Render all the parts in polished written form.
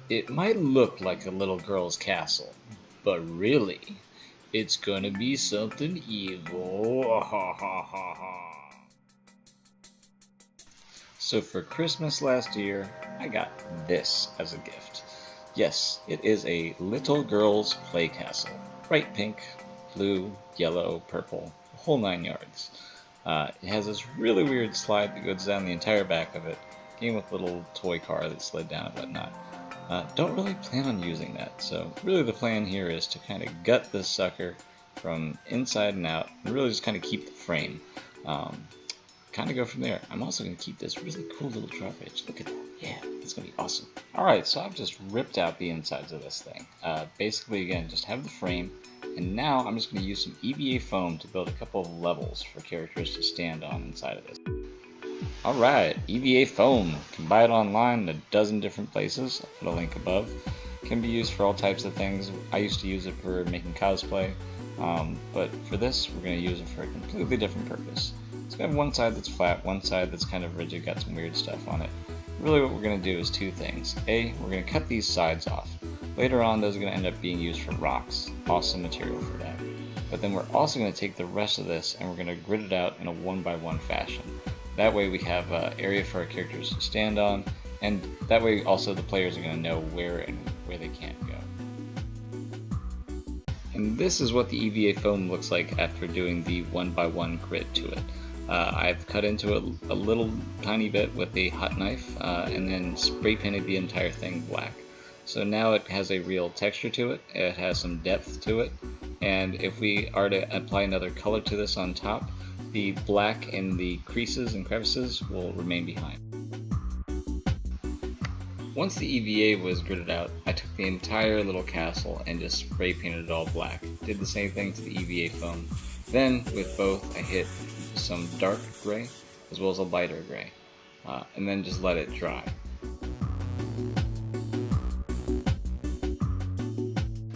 It might look like a little girl's castle, but really, it's gonna be something evil. So for Christmas last year, I got this as a gift. Yes, it is a little girl's play castle. Bright pink, blue, yellow, purple, the whole 9 yards. It has this really weird slide that goes down the entire back of it. Came with a little toy car that slid down and whatnot. Don't really plan on using that, so really the plan here is to kind of gut this sucker from inside and out, and really just kind of keep the frame. Kind of go from there. I'm also going to keep this really cool little drawbridge. Look at that. Yeah, it's going to be awesome. Alright, so I've just ripped out the insides of this thing. Basically, again, just have the frame, and now I'm just going to use some EVA foam to build a couple of levels for characters to stand on inside of this. Alright, EVA foam. You can buy it online in a dozen different places. I'll put a link above. It can be used for all types of things. I used to use it for making cosplay, but for this, we're going to use it for a completely different purpose. It's got one side that's flat, one side that's kind of rigid, got some weird stuff on it. Really what we're going to do is two things. A, we're going to cut these sides off. Later on, those are going to end up being used for rocks. Awesome material for that. But then we're also going to take the rest of this and we're going to grid it out in a 1x1 fashion. That way we have an area for our characters to stand on, and that way also the players are going to know where and where they can't go. And this is what the EVA foam looks like after doing the 1x1 grid to it. I've cut into it a little tiny bit with a hot knife and then spray painted the entire thing black. So now it has a real texture to it, it has some depth to it, and if we are to apply another color to this on top, the black in the creases and crevices will remain behind. Once the EVA was gridded out, I took the entire little castle and just spray painted it all black. Did the same thing to the EVA foam. Then, with both, I hit some dark gray as well as a lighter gray, and then just let it dry.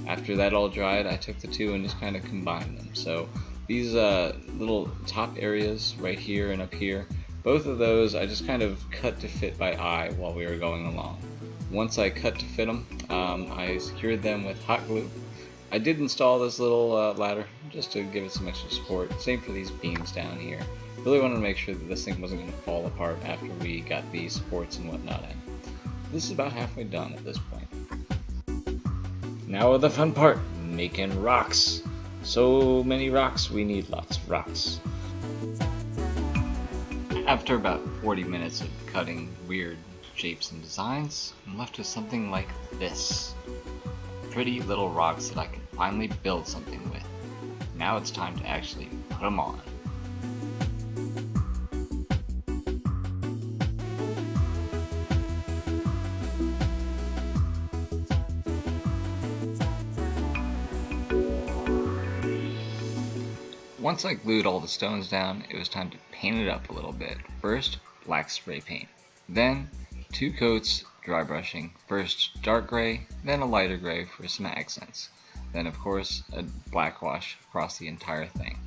After that all dried, I took the two and just kind of combined them. So these little top areas right here and up here, both of those I just kind of cut to fit by eye while we were going along. Once I cut to fit them, I secured them with hot glue. I did install this little ladder just to give it some extra support. Same for these beams down here. Really wanted to make sure that this thing wasn't going to fall apart after we got the supports and whatnot in. This is about halfway done at this point. Now the fun part, making rocks. So many rocks, we need lots of rocks. After about 40 minutes of cutting weird shapes and designs, I'm left with something like this. Pretty little rocks that I can finally build something with. Now it's time to actually put them on. Once I glued all the stones down, it was time to paint it up a little bit. First, black spray paint. Then, 2 coats dry brushing. First dark gray, then a lighter gray for some accents. Then of course, a black wash across the entire thing.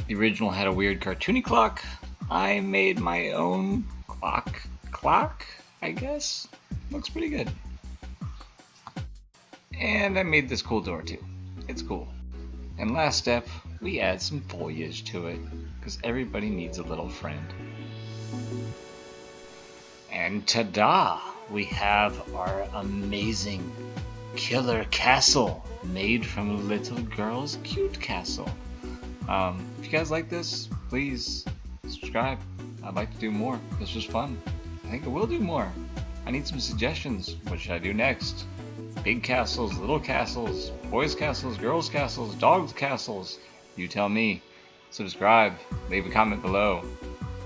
The original had a weird cartoony clock. I made my own clock, I guess? Looks pretty good. And I made this cool door too. It's cool. And last step, we add some foliage to it, because everybody needs a little friend. And ta-da! We have our amazing killer castle made from little girl's cute castle. If you guys like this, please subscribe. I'd like to do more. This was fun. I think I will do more. I need some suggestions. What should I do next? Big castles, little castles, boys castles, girls castles, dogs castles. You tell me. Subscribe, leave a comment below.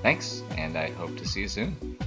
Thanks, and I hope to see you soon.